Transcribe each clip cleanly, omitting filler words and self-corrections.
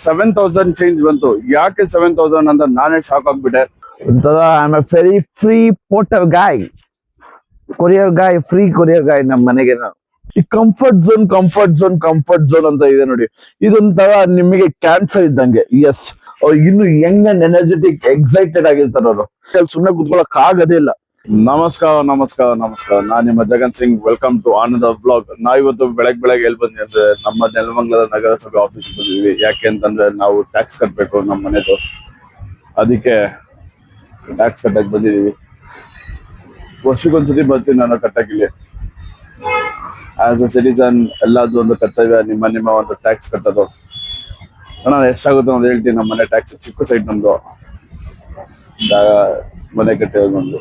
7,000 change ಬಂತು. ಯಾಕೆ 7,000 ಅಂತ ನಾನೇ ಶಾಕ್ ಆಗ್ಬಿಟ್ಟೆ. I am a very free porter guy, courier guy, free courier guy. ನಮ್ಮ ಮನೆಗೆ ಈ ಕಂಫರ್ಟ್ ಝೋನ್ ಅಂತ ಇದೆ ನೋಡಿ. ಇದೊಂಥರ ನಿಮಗೆ ಕ್ಯಾನ್ಸರ್ ಇದ್ದಂಗೆ. ಎಸ್, ಇನ್ನು ಯಂಗ್ ಅಂಡ್ ಎನರ್ಜೆಟಿಕ್, ಎಕ್ಸೈಟೆಡ್ ಆಗಿರ್ತಾರೆ ಅವರು. ಸುಮ್ಮನೆ ಕುತ್ಕೊಳ್ಳಕ್ ಆಗೋದೇ ಇಲ್ಲ. ನಮಸ್ಕಾರ. ನಾನ್ ನಿಮ್ಮ Jagan Singh. Welcome to Ananda vlog. ನಾವಿವತ್ತು ಬೆಳಗ್ಗೆ ಎಲ್ಲಿ ಬಂದ್ವಿ ಅಂದ್ರೆ ನಮ್ಮ ನೆಲಮಂಗಲ ನಗರಸಭೆ ಆಫೀಸ್ ಬಂದಿದ್ವಿ. ಯಾಕೆ ಅಂತಂದ್ರೆ ನಾವು ಟ್ಯಾಕ್ಸ್ ಕಟ್ಬೇಕು ನಮ್ಮ ಮನೆದು. ಅದಕ್ಕೆ ಟ್ಯಾಕ್ಸ್ ಕಟ್ಟಕ್ ಬಂದಿದೀವಿ. ವರ್ಷಕ್ಕೊಂದ್ಸತಿ ಬರ್ತೀನಿ ನಾನು ಕಟ್ಟಕ್ಕಿಲ್ಲಿ. ಆಸ್ ಎ ಸಿಟಿಸನ್ ಎಲ್ಲಾದ್ರೂ ಒಂದು ಕರ್ತವ್ಯ ನಿಮ್ಮ ಒಂದು ಟ್ಯಾಕ್ಸ್ ಕಟ್ಟೋದು. ನಾನು ಎಷ್ಟಾಗುತ್ತೆ ಅಂತ ಹೇಳ್ತೀನಿ. ನಮ್ಮ ಮನೆ ಟ್ಯಾಕ್ಸ್ ಚಿಕ್ಕ ಸೈಟ್ ನಮ್ದು. ಮನೆ ಕಟ್ಟಿರೋದು ಒಂದು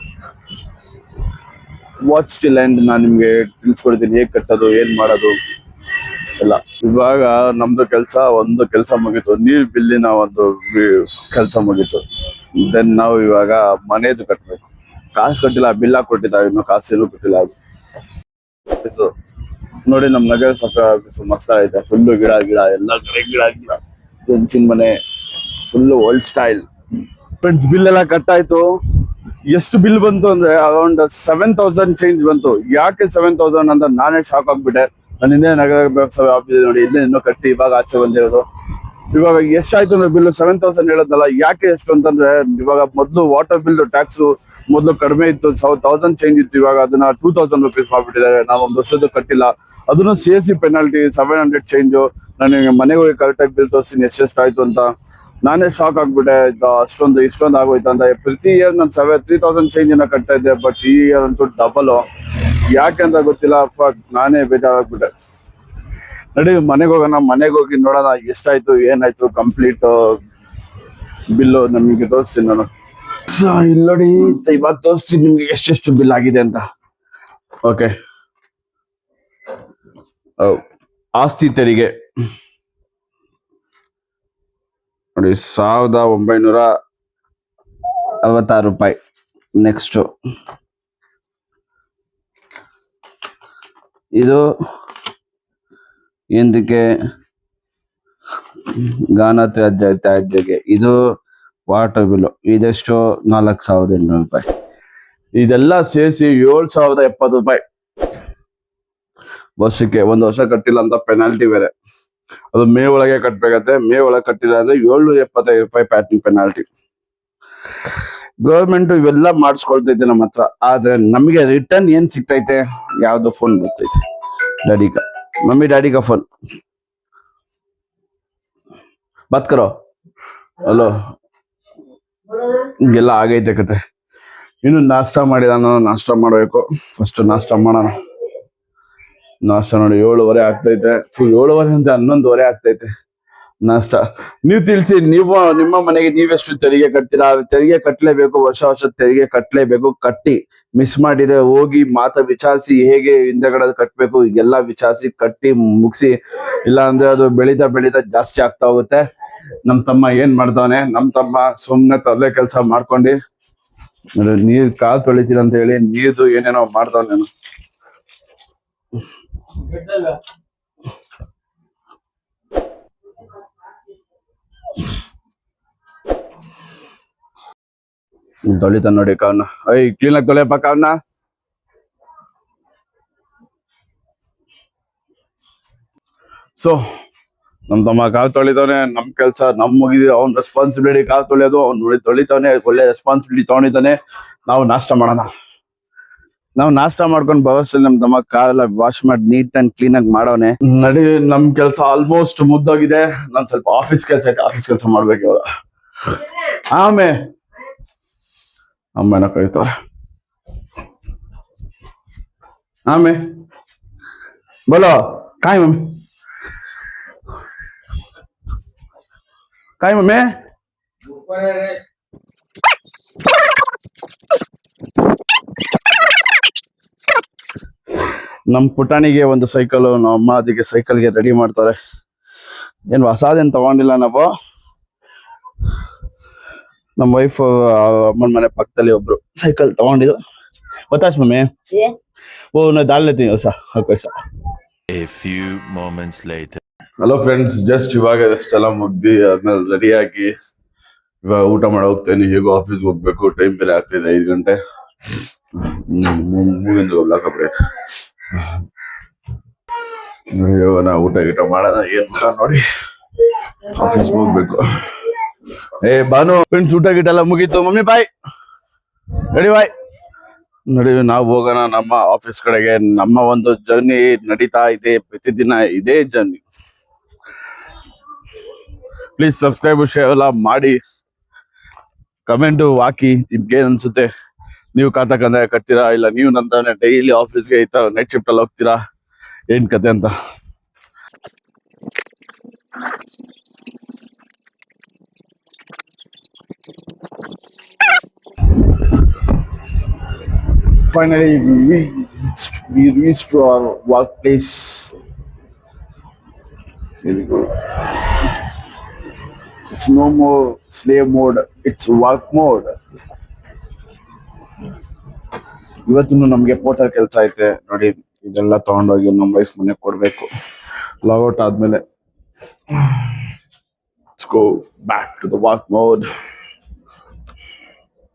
ವಾಚ್ ಸ್ಟಿಲ್ ಅಂಡ್ ನಾನು ನಿಮ್ಗೆ ತಿಳಿಸ್ಕೊಡ್ತೀನಿ ಹೇಗ್ ಕಟ್ಟೋದು, ಏನ್ ಮಾಡೋದು ಎಲ್ಲ. ಇವಾಗ ನಮ್ದು ಕೆಲಸ ಮುಗೀತು. ನೀರ್ ಬಿಲ್ಲಿನ ಒಂದು ಕೆಲಸ ಮುಗೀತು. ದೆನ್ ನಾವು ಇವಾಗ ಮನೆದು ಕಟ್ಬೇಕು. ಕಾಸು ಕಟ್ಟಿಲ್ಲ, ಬಿಲ್ ಕೊಟ್ಟಿದ್ದಾವೆ, ಇನ್ನು ಕಾಸೇನು ಕೊಟ್ಟಿಲ್ಲ. ಆಫೀಸು ನೋಡಿ, ನಮ್ ನಗರಸಭೆ ಆಫೀಸು ಮಸ್ತ್ ಐತೆ. ಫುಲ್ಲು ಗಿಡ ಎಲ್ಲ ಕಡೆ ಗಿಡ. ಹೆಂಚಿನ ಮನೆ, full old style. Friends, bill ಎಲ್ಲ ಕಟ್ಟಾಯ್ತು. ಎಷ್ಟು ಬಿಲ್ ಬಂತು ಅಂದ್ರೆ ಅರೌಂಡ್ 7,000 ಚೇಂಜ್ ಬಂತು. ಯಾಕೆ 7,000 ಅಂತ ನಾನೇ ಶಾಕ್ ಆಗ್ಬಿಟ್ಟೆ. ನಾನು ಹಿಂದೆ ನಗರಸಭೆ ಆಫೀಸ್ ನೋಡಿ, ಇಲ್ಲೇ ಇನ್ನೂ ಕಟ್ಟಿ ಇವಾಗ ಆಚೆ ಬಂದಿರೋದು. ಇವಾಗ ಎಷ್ಟಾಯ್ತು ಅಂದ್ರೆ ಬಿಲ್ 7,000 ಹೇಳೋದಲ್ಲ. ಯಾಕೆ ಎಷ್ಟು ಅಂತಂದ್ರೆ, ಇವಾಗ ಮೊದಲು ವಾಟರ್ ಬಿಲ್ ಟ್ಯಾಕ್ಸ್ ಮೊದಲು ಕಡಿಮೆ ಇತ್ತು, 1,000 ಚೇಂಜ್ ಇತ್ತು. ಇವಾಗ ಅದನ್ನ 2,000 ರುಪೀಸ್ ಮಾಡ್ಬಿಟ್ಟಿದ್ದಾರೆ. ನಾವು ಒಂದು ವರ್ಷದ್ದು ಕಟ್ಟಿಲ್ಲ. ಅದನ್ನು CSC ಪೆನಾಲ್ಟಿ 700 ಚೇಂಜು. ನನಗೆ ಮನೆಗೆ ಹೋಗಿ ಕರೆಕ್ಟಾಗಿ ಬಿಲ್ ತೋರಿಸ್ತೀನಿ ಎಷ್ಟೆಷ್ಟಾಯ್ತು ಅಂತ. ನಾನೇ ಶಾಕ್ ಆಗ್ಬಿಟ್ಟೆ. ಇಷ್ಟೊಂದು ಆಗೋಯ್ತು ಅಂತ. ಪ್ರತಿ ಇಯರ್ ನಾನು 3,000 ಚೇಂಜ್ ಕಟ್ತಾ ಇದ್ದೆ. ಬಟ್ ಈ ಇಯರ್ ಅಂತೂ ಡಬಲ್. ಯಾಕೆ ಅಂತ ಗೊತ್ತಿಲ್ಲ. ನಾನೇ ಬೇಜಾರಾಗ್ಬಿಟ್ಟೆ. ನಡಿ ಮನೆಗೆ ಹೋಗೋಣ. ಮನೆಗೆ ಹೋಗಿ ನೋಡೋಣ ಎಷ್ಟಾಯ್ತು, ಏನಾಯ್ತು, ಕಂಪ್ಲೀಟ್ ಬಿಲ್ಲು ನಮಗೆ ತೋರಿಸ್ತೀನಿ ನಾನು. ಇಲ್ಲಿ ನೋಡಿ, ಇವಾಗ ತೋರಿಸ್ತೀನಿ ನಿಮ್ಗೆ ಎಷ್ಟೆಷ್ಟು ಬಿಲ್ ಆಗಿದೆ ಅಂತ. ಓಕೆ, ಆಸ್ತಿ ತೆರಿಗೆ ನೋಡಿ, 1,966 ರೂಪಾಯಿ. ನೆಕ್ಸ್ಟ್ ಇದು ಎಂದಕ್ಕೆ ಗಾನ ತ್ಯಾಜ್ಯಕ್ಕೆ. ಇದು ವಾಟರ್ ಬಿಲ್. ಇದೆಷ್ಟು? 4,800 ರೂಪಾಯಿ. ಇದೆಲ್ಲ ಸೇರಿಸಿ 7,070 ರೂಪಾಯಿ ವರ್ಷಕ್ಕೆ. ಒಂದು ವರ್ಷ ಕಟ್ಟಿಲ್ಲ ಅಂತ ಪೆನಾಲ್ಟಿ ಬೇರೆ. ಅದು ಮೇ ಒಳಗೆ ಕಟ್ಬೇಕಂತೆ. ಮೇ ಒಳಗೆ ಕಟ್ಟಿಲ್ಲ ಅಂದ್ರೆ 775 ರೂಪಾಯಿ ಪ್ಯಾಟರ್ನ್ ಪೆನಾಲ್ಟಿ. ಗೌರ್ಮೆಂಟ್ ಇವೆಲ್ಲ ಮಾಡಿಸ್ಕೊಳ್ತೈತೆ ನಮ್ಮ ಹತ್ರ. ಆದ್ರೆ ನಮಗೆ ರಿಟರ್ನ್ ಏನ್ ಸಿಗ್ತೈತೆ? ಯಾವ್ದು ಫೋನ್ ಬರ್ತೈತೆ? ಡ್ಯಾಡಿ ಕಾ ಫೋನ್ ಬಾತ್ ಕರೋ. ಹಲೋ, ಹಿಂಗೆಲ್ಲ ಆಗೈತೆ ಕತೆ. ಇನ್ನು ನಾಷ್ಟ ಮಾಡಿದ. ನಾನು ನಾಷ್ಟ ಮಾಡ್ಬೇಕು. ಫಸ್ಟ್ ನಾಷ್ಟ ಮಾಡೋಣ. ನಾಷ್ಟ ನೋಡಿ 7:30 ಆಗ್ತೈತೆ. 7:30 ಅಂತ 11:30 ಆಗ್ತೈತೆ ನಾಷ್ಟ. ನೀವು ತಿಳಿಸಿ, ನಿಮ್ಮ ಮನೆಗೆ ನೀವೆಷ್ಟು ತೆರಿಗೆ ಕಟ್ತೀರಾ? ತೆರಿಗೆ ಕಟ್ಟಲೇಬೇಕು. ವರ್ಷ ತೆರಿಗೆ ಕಟ್ಟಲೇಬೇಕು. ಕಟ್ಟಿ. ಮಿಸ್ ಮಾಡಿದೆ ಹೋಗಿ ವಿಚಾರಿಸಿ, ಹೇಗೆ ಹಿಂದೆಗಡೆ ಕಟ್ಟಬೇಕು ಎಲ್ಲ ವಿಚಾರಿಸಿ ಕಟ್ಟಿ ಮುಗಿಸಿ. ಇಲ್ಲ ಅಂದ್ರೆ ಅದು ಬೆಳೀತಾ ಜಾಸ್ತಿ ಆಗ್ತಾ ಹೋಗುತ್ತೆ. ನಮ್ ತಮ್ಮ ಏನ್ ಮಾಡ್ತಾವನೆ? ನಮ್ ತಮ್ಮ ಸುಮ್ನೆ ತಲೆ ಕೆಲಸ ಮಾಡ್ಕೊಂಡು ನೀರ್ ಕಾಲ್ ತೊಳಿತೀರ ಅಂತ ಹೇಳಿ ನೀರ್ದು ಏನೇನೋ ಮಾಡ್ತಾವನೆ. ತೊಳಿತ ನೋಡಿ ಕಾವ್ನ. ಕ್ಲೀನ್ ಆಗಿ ತೊಳೆಯಪ್ಪ ಕಾವ್ನ. ಸೊ ನಮ್ ತಮ್ಮ ಕಾಲ್ ತೊಳಿತವನೆ. ನಮ್ ಕೆಲ್ಸ ಮುಗಿದಿ. ಅವ್ನ ರೆಸ್ಪಾನ್ಸಿಬಿಲಿಟಿ ಕಾಲ್ ತೊಳೆಯೋದು. ಅವ್ನು ನೋಡಿ ತೊಳಿತವನೆ. ಒಳ್ಳೆ ರೆಸ್ಪಾನ್ಸಿಬಿಲಿಟಿ ತಗೊಂಡಿದ್ದಾನೆ. ನಾವು ನಾಷ್ಟ ಮಾಡೋಣ. ನಾವು ನಾಷ್ಟ ಮಾಡ್ಕೊಂಡು ಬರೋಷ್ಟಲ್ಲಿ ನಮ್ ತಮ್ಮ ಕಾಲೆಲ್ಲ ವಾಶ್ ಮಾಡಿ ನೀಟ್ ಅಂಡ್ ಕ್ಲೀನ್ ಆಗಿ ಮಾಡವನೆ. ನಡಿ, ನಮ್ ಕೆಲ್ಸ ಆಲ್ಮೋಸ್ಟ್ ಮುಗ್ದೋಗಿದೆ. ನಾನ್ ಸ್ವಲ್ಪ ಆಫೀಸ್ ಕೆಲಸ ಐತೆ. ಆಫೀಸ್ ಕೆಲಸ ಮಾಡ್ಬೇಕು ಇವಾಗ. ಅಮ್ಮನ ಕರೀತಾರ. बोलो काय मम्मी? काय मम्मी? ನಮ್ ಪುಟಾಣಿಗೆ ಒಂದು ಸೈಕಲ್. ನಮ್ಮ ಅಮ್ಮ ಅದಕ್ಕೆ ಸೈಕಲ್ಗೆ ರೆಡಿ ಮಾಡ್ತಾರೆ. ಏನ್ ಹೊಸಾದೇನ್ ತಗೊಂಡಿಲ್ಲ ನಾವು. ನಮ್ಮ ವೈಫ್ ಅಮ್ಮನ ಮನೆ ಪಕ್ಕದಲ್ಲಿ ಒಬ್ರು ಸೈಕಲ್ ತಗೊಂಡಿದ್ದು. बताश मम्मी? वो ना डाल लेती है ऐसा। A few moments later. Hello friends, just ಇವಾಗ ಎಲ್ಲ ಮುಗ್ದಿ ಆದ್ಮೇಲೆ ರೆಡಿಯಾಗಿ ಇವಾಗ ಊಟ ಮಾಡಿ ಹೋಗ್ತೇನೆ. ಹೇಗೋ ಆಫೀಸ್ಗೆ ಹೋಗ್ಬೇಕು, ಟೈಮ್ ಬೇರೆ ಆಗ್ತಿದೆ 5 ಗಂಟೆ. ಮೂವಿಂದ ಹೋಗ್ಲಾಕಪ್ಪ ನಾ ಊಟ ಗೀಟ ಮಾಡೋಣ. ಏನ್ ಊಟ ನೋಡಿ ಆಫೀಸ್ ಹೋಗ್ಬೇಕು. ಬಾನು ಫ್ರೆಂಡ್ಸ್, ಊಟ ಗೀಟ ಎಲ್ಲ ಮುಗೀತು. ಮಮ್ಮಿ ಬಾಯ್, ರೆಡಿ ಬಾಯ್. ನೋಡಿ ನಾವು ಹೋಗೋಣ ನಮ್ಮ ಆಫೀಸ್ ಕಡೆಗೆ. ನಮ್ಮ ಒಂದು ಜರ್ನಿ ನಡೀತಾ ಇದೆ, ಪ್ರತಿದಿನ ಇದೇ ಜರ್ನಿ. ಪ್ಲೀಸ್ ಸಬ್ಸ್ಕ್ರೈಬ್ ಶೇರ್ ಎಲ್ಲ ಮಾಡಿ, ಕಮೆಂಟು ಹಾಕಿ. ನಿಮ್ಗೆ ಏನ್ ಅನ್ಸುತ್ತೆ? ನೀವು ಕಂದ್ರೆ ಕಟ್ತೀರಾ, ಇಲ್ಲ ನೀವು ನಂತಾನೆ ಡೈಲಿ ಆಫೀಸ್ಗೆ ನೈಟ್ ಶಿಫ್ಟ್ ಅಲ್ಲಿ ಹೋಗ್ತೀರಾ, ಏನ್ ಕತೆ ಅಂತ. Finally, we reached to our workplace. Here we go. It's no more slave mode, it's work mode. ಇವತ್ತು ನಮ್ಗೆ ಪೋರ್ಟರ್ ಕೆಲಸ ಐತೆ ನೋಡಿ. ಇದೆಲ್ಲ ತಗೊಂಡೋಗಿ ನಮ್ಮ ವೈಫ್ ಮನೆಗೆ ಕೊಡ್ಬೇಕು. ಲಾಗೌಟ್ ಆದ್ಮೇಲೆ let's go back to the work mode.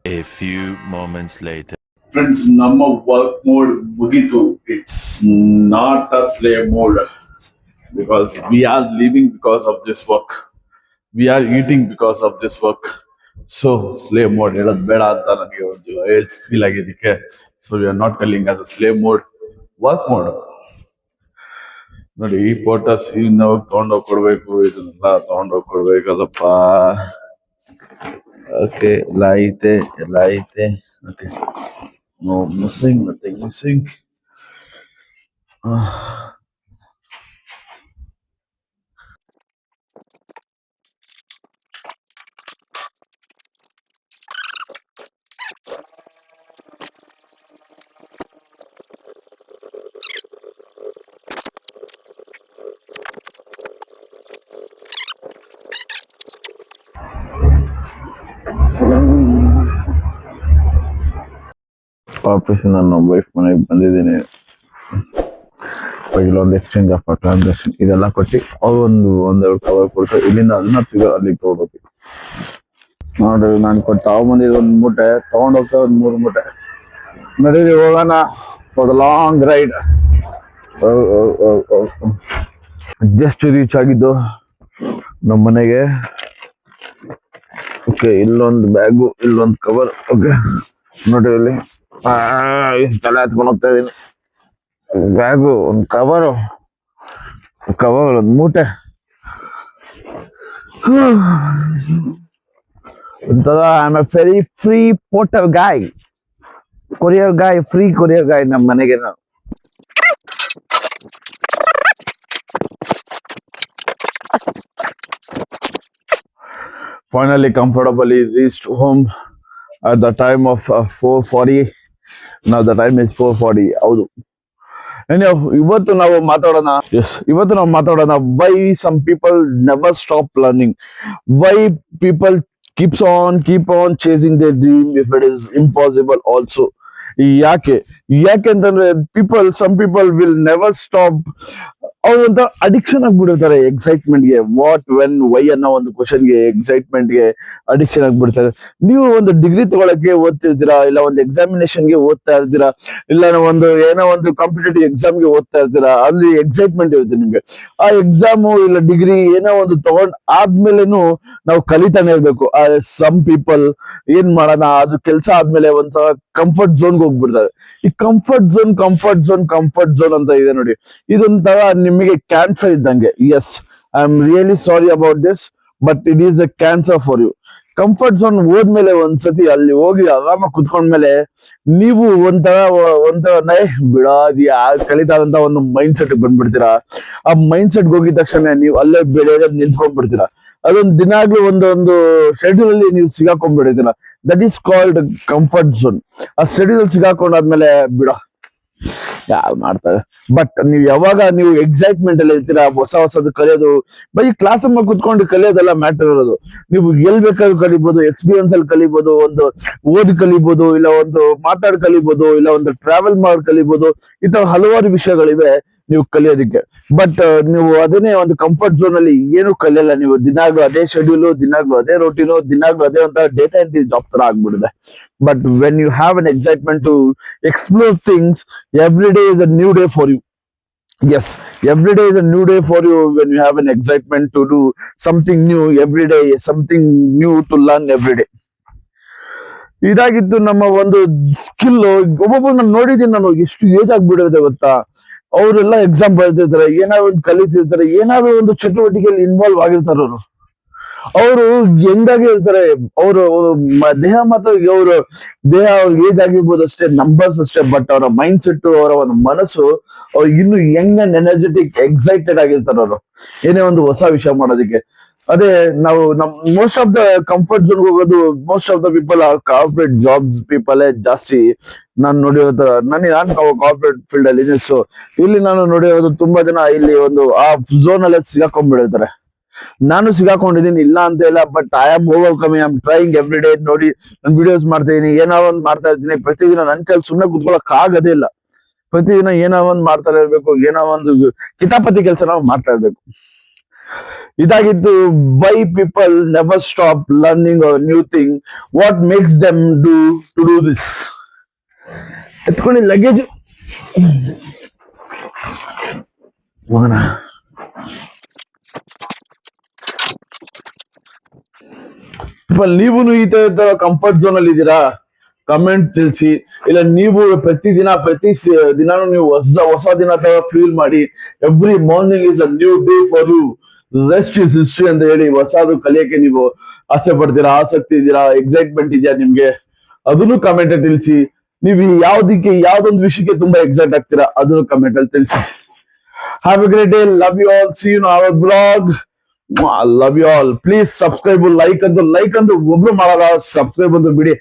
A few moments later. Friends, ನಮ್ಮ ವರ್ಕ್ ಮೋಡ್ ಮುಗೀತು. It's not a slave mode, because we are living because of this work, we are eating because of this work. So slave mode ಹೇಳೋದು ಬೇಡ ಅಂತ ನನಗೆ ಒಂದು feel ಆಗಿದ್ದಕ್ಕೆ. So we are not telling as a slave mode, work mode. ನೋಡಿ, ಈ ಪೋಟಸ್ ನಾವು ತಗೊಂಡೋಗಿ ಕೊಡ್ಬೇಕು, ಇದನ್ನೆಲ್ಲ ತಗೊಂಡೋಗಿ ಕೊಡ್ಬೇಕಲ್ಲಪ್ಪ. ಓಕೆ, ಎಲ್ಲ ಐತೆ. Okay, no missing, nothing missing. ವಾಪಸ್ ನಾನು ವೈಫ್ ಮನೆಗೆ ಬಂದಿದ್ದೀನಿ. ಇಲ್ಲೊಂದು ಎಕ್ಸ್ಚೇಂಜ್ ಆಫ್ ಟ್ರಾನ್ಸಾಕ್ಷನ್ ಇದೆಲ್ಲ ಕೊಟ್ಟು ಅವ್ರು ಒಂದೆರಡು ಕವರ್ ಕೊಡ್ತಾರೆ. ಇಲ್ಲಿಂದ ಅದನ್ನ ಫಿಗರ್ ಅಲ್ಲಿ ತಗೋಬೇಕು. ನೋಡ್ರಿ, ನಾನು ಕೊಟ್ಟು ತಗೊಂಬಂದಿದ್ದು 1 ಮೂಟೆ, ತಗೊಂಡೋಗ್ತಾ 3 ಮೂಟೆ. ನಡೀರಿ ಹೋಗೋಣ for the long ride. Just reach ಆಗಿದ್ದು ನಮ್ಮ ಮನೆಗೆ. ಓಕೆ, ಇಲ್ಲೊಂದು ಬ್ಯಾಗು, ಇಲ್ಲೊಂದು ಕವರ್. ಓಕೆ ನೋಡ್ರಿ, ಇಲ್ಲಿ ತಲೆ ಹತ್ಕೊಂಡು ಹೋಗ್ತಾ ಇದೀನಿ. ಬ್ಯಾಗು, ಒಂದು ಕವರ್, 1 ಮೂಟೆ. I am a very free porter guy, courier guy, free courier guy ನಮ್ಮ ಮನೆಗೆ. ನಾವು finally comfortably reached home at the time of 4:40. Now the time is 4:40. ಹೌದು. ಇವತ್ತು ನಾವು ಮಾತಾಡೋಣ why some people never stop learning, why people keep on chasing their dream if it is impossible also. ಯಾಕೆಂತಂದ್ರೆ some people will never stop. ಅವ್ರಂತ addiction ಆಗ್ಬಿಟ್ಟಿರ್ತಾರೆ ಎಕ್ಸೈಟ್ಮೆಂಟ್ಗೆ. What, when, why ಅನ್ನೋ ಒಂದು ಕ್ವಶನ್ಗೆ, ಎಕ್ಸೈಟ್ಮೆಂಟ್ಗೆ ಅಡಿಕ್ಷನ್ ಆಗ್ಬಿಡ್ತಾರೆ. ನೀವು ಒಂದು ಡಿಗ್ರಿ ತಗೊಳಕ್ಕೆ ಓದ್ತಿರ್ತೀರಾ, ಇಲ್ಲ ಒಂದು ಎಕ್ಸಾಮಿನೇಷನ್ಗೆ ಓದ್ತಾ ಇರ್ತೀರಾ, ಇಲ್ಲ ಏನೋ ಒಂದು ಕಾಂಪಿಟೇಟಿವ್ ಎಕ್ಸಾಮ್ಗೆ ಓದ್ತಾ ಇರ್ತೀರಾ. ಅಲ್ಲಿ ಎಕ್ಸೈಟ್ಮೆಂಟ್ ಇರುತ್ತೆ ನಿಮ್ಗೆ. ಆ ಎಕ್ಸಾಮು ಇಲ್ಲ ಡಿಗ್ರಿ ಏನೋ ಒಂದು ತಗೊಂಡ್ ಆದ್ಮೇಲೆನು ನಾವು ಕಲಿತಾನೆ ಇರ್ಬೇಕು. ಸಮ್ ಪೀಪಲ್ ಏನ್ ಮಾಡೋಣ, ಅದು ಕೆಲಸ ಆದ್ಮೇಲೆ ಒಂಥರ ಕಂಫರ್ಟ್ ಝೋನ್ಗೆ ಹೋಗ್ಬಿಡ್ತಾರೆ. ಈ ಕಂಫರ್ಟ್ ಝೋನ್ ಅಂತ ಇದೆ ನೋಡಿ, ಇದೊಂಥರ ನಿಮಗೆ ಕ್ಯಾನ್ಸರ್ ಇದ್ದಂಗೆ. Yes, I am really sorry about this, but it is a cancer for you. Comfort zone ಹೋದ್ಮೇಲೆ ಒಂದ್ಸತಿ ಅಲ್ಲಿ ಹೋಗಿ ಆರಾಮಾಗಿ ಕುತ್ಕೊಂಡ್ಮೇಲೆ ನೀವು ಒಂಥರ ಬಿಡೋದು ಯಾರು ಕಲಿತಾರಂತ ಒಂದು ಮೈಂಡ್ ಸೆಟ್ ಬಂದ್ಬಿಡ್ತೀರಾ. ಆ ಮೈಂಡ್ ಸೆಟ್ ಹೋಗಿದ ತಕ್ಷಣ ನೀವು ಅಲ್ಲೇ ಬೆಳೆಯೋದ್ ನಿಂತ್ಕೊಂಡ್ಬಿಡ್ತೀರಾ. ಅದೊಂದು ದಿನಾಗ್ಲೂ ಒಂದು ಶೆಡ್ಯೂಲ್ ಅಲ್ಲಿ ನೀವು ಸಿಗಾಕೊಂಡ್ಬಿಡ್ತೀರಾ. That is called comfort zone. ಆ ಶೆಡ್ಯೂಲ್ ಸಿಗಾಕೊಂಡಾದ್ಮೇಲೆ ಬಿಡೋ ಯಾರು ಮಾಡ್ತಾರೆ. ಬಟ್ ನೀವು ಎಕ್ಸೈಟ್ಮೆಂಟ್ ಅಲ್ಲಿ ಇರ್ತೀರಾ, ಹೊಸದು ಕಲಿಯೋದು. ಬರೀ ಕ್ಲಾಸ್ ಅಲ್ಲಿ ಕುತ್ಕೊಂಡು ಕಲಿಯೋದೆಲ್ಲ ಮ್ಯಾಟರ್ ಇರೋದು. ನೀವು ಎಲ್ ಬೇಕಾದ್ರೂ ಕಲಿಬಹುದು, ಎಕ್ಸ್ಪೀರಿಯನ್ಸ್ ಅಲ್ಲಿ ಕಲಿಬಹುದು, ಒಂದು ಓದಿ ಕಲಿಬಹುದು, ಇಲ್ಲ ಒಂದು ಮಾತಾಡಿ ಕಲಿಬಹುದು, ಇಲ್ಲ ಒಂದು ಟ್ರಾವೆಲ್ ಮಾಡಿ ಕಲಿಬಹುದು. ಈ ತರ ಹಲವಾರು ವಿಷಯಗಳಿವೆ. ನೀವು ಕಲಿಯೋದಕ್ಕೆ. ಬಟ್ ನೀವು ಅದನ್ನೇ ಒಂದು ಕಂಫರ್ಟ್ ಝೋನ್ ಅಲ್ಲಿ ಏನು ಕಲಿಯಲ್ಲ. ನೀವು ದಿನಾಗ್ಲೂ ಅದೇ ಶೆಡ್ಯೂಲ್, ದಿನಾಗ್ಲೂ ಅದೇ ರೋಟೀನು, ದಿನಾಗ್ಲೂ ಅದೇ ಒಂಥರ ಡೇಟಾ ಎಂಟ್ರಿ ಜಾಬ್ ತರ ಆಗ್ಬಿಡಿದೆ. But when you have an excitement to explore things, every day is a new day for you. Yes, every day is a new day for you when you have an excitement to do something new every day, something new to learn every day. ಇದಾಗಿತ್ತು ನಮ್ಮ ಒಂದು skill. ಒಬ್ಬೊಬ್ಬರನ್ನ ನೋಡಿದ್ದೀನಿ ನಾನು, ಎಷ್ಟು age ಆಗ್ಬಿಡೋದೆ ಗೊತ್ತಾ. ಅವರೆಲ್ಲ exam ಬರೆದಿರ್ತಾರೆ, ಏನಾದ್ರು ಒಂದು ಕಲಿತಿರ್ತಾರೆ, ಏನಾದ್ರು ಒಂದು ಚಟುವಟಿಕೆಯಲ್ಲಿ ಇನ್ವಾಲ್ವ್ ಆಗಿರ್ತಾರೆ. ಅವರು ಹೆಂಗಾಗಿ ಇರ್ತಾರೆ, ಅವರು ದೇಹ ಮಾತ್ರ, ಅವರು ದೇಹ ಏಜ್ ಆಗಿರ್ಬೋದು ಅಷ್ಟೇ, ನಂಬರ್ಸ್ ಅಷ್ಟೇ, ಬಟ್ ಅವರ ಮೈಂಡ್ ಸೆಟ್, ಅವರ ಒಂದು ಮನಸ್ಸು ಇನ್ನು ಯಂಗ್ ಅಂಡ್ ಎನರ್ಜೆಟಿಕ್, ಎಕ್ಸೈಟೆಡ್ ಆಗಿರ್ತಾರೆ ಅವರು ಏನೇ ಒಂದು ಹೊಸ ವಿಷಯ ಮಾಡೋದಕ್ಕೆ. ಅದೇ ನಾವು most of the comfort zone ಹೋಗೋದು, most of the people are corporate jobs people ಜಾಸ್ತಿ ನಾನು ನೋಡಿರೋ. ನಾನು ಕಾರ್ಪೊರೇಟ್ ಫೀಲ್ಡ್ ಅಲ್ಲಿ ಇದೆ. ಸೊ ಇಲ್ಲಿ ನಾನು ನೋಡಿರೋದು ತುಂಬಾ ಜನ ಇಲ್ಲಿ ಒಂದು ಆ ಝೋನ್ ಅಲ್ಲೇ ಸಿಗಾಕೊಂಡ್ಬಿಡಿರ್ತಾರೆ. ನಾನು ಸಿಗಾಕೊಂಡಿದ್ದೀನಿ, ಇಲ್ಲ ಅಂತ ಇಲ್ಲ, but I am overcoming, I am trying every day. ನೋಡಿ, ನಾನು ವಿಡಿಯೋಸ್ ಮಾಡ್ತಾ ಇದೀನಿ, ಏನೋ ಒಂದು ಮಾಡ್ತಾ ಇರ್ತೀನಿ ಪ್ರತಿದಿನ. ನನ್ನ ಕೈಲಿ ಸುಮ್ಮನೆ ಕುತ್ಕೊಳ್ಳೋಕ್ ಆಗೋದೇ ಇಲ್ಲ. ಪ್ರತಿದಿನ ಏನೋ ಒಂದು ಮಾಡ್ತಾ ಇರ್ಬೇಕು, ಏನೋ ಒಂದು ಕಿತಾಪತಿ ಕೆಲಸ ನಾವು ಮಾಡ್ತಾ ಇರ್ಬೇಕು. ಇದಾಗಿತ್ತು why people never stop learning a new thing, what makes them to do this. ಎತ್ಕೊಂಡು ಲಗೇಜ್ ಮಗನ. ನೀವು ಈ ತರ ಕಂಫರ್ಟ್ ಝೋನ್ ಅಲ್ಲಿ ಇದ್ದೀರಾ? ಕಮೆಂಟ್ ತಿಳಿಸಿ. ಇಲ್ಲ ನೀವು ಪ್ರತಿ ದಿನಾನು ನೀವು ಹೊಸ ದಿನ ತರ ಫೀಲ್ ಮಾಡಿ, every morning is a new day for you, rest is history ಅಂತ ಹೇಳಿ ಹೊಸದು ಕಲಿಯಕ್ಕೆ ನೀವು ಆಸೆ ಪಡ್ತೀರಾ, ಆಸಕ್ತಿ ಇದ್ದೀರಾ, ಎಕ್ಸೈಟ್ಮೆಂಟ್ ಇದೆಯಾ ನಿಮ್ಗೆ? ಅದನ್ನು ಕಮೆಂಟ್ ಅಲ್ಲಿ ತಿಳಿಸಿ. ನೀವು ಯಾವ್ದೊಂದು ವಿಷಯಕ್ಕೆ ತುಂಬಾ ಎಕ್ಸೈಟ್ ಆಗ್ತೀರಾ, ಅದನ್ನು ಕಮೆಂಟ್ ಅಲ್ಲಿ ತಿಳಿಸಿ. Have a great day. Love you all. See you in our blog. I love you all. Please subscribe, like ಅಂತ ಒಬ್ರು ಮಾಡಲ್ಲ. ಸಬ್ಸ್ಕ್ರೈಬ್ ಅಂತ ಬಿಡಿ,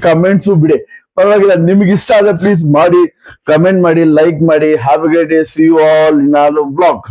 ಕಮೆಂಟ್ಸ್ ಬಿಡಿ, ಪರವಾಗಿಲ್ಲ. ನಿಮ್ಗೆ ಇಷ್ಟ ಆದ್ರೆ ಪ್ಲೀಸ್ ಮಾಡಿ, ಕಮೆಂಟ್ ಮಾಡಿ, ಲೈಕ್ ಮಾಡಿ. Have a great day. See you all in our blog.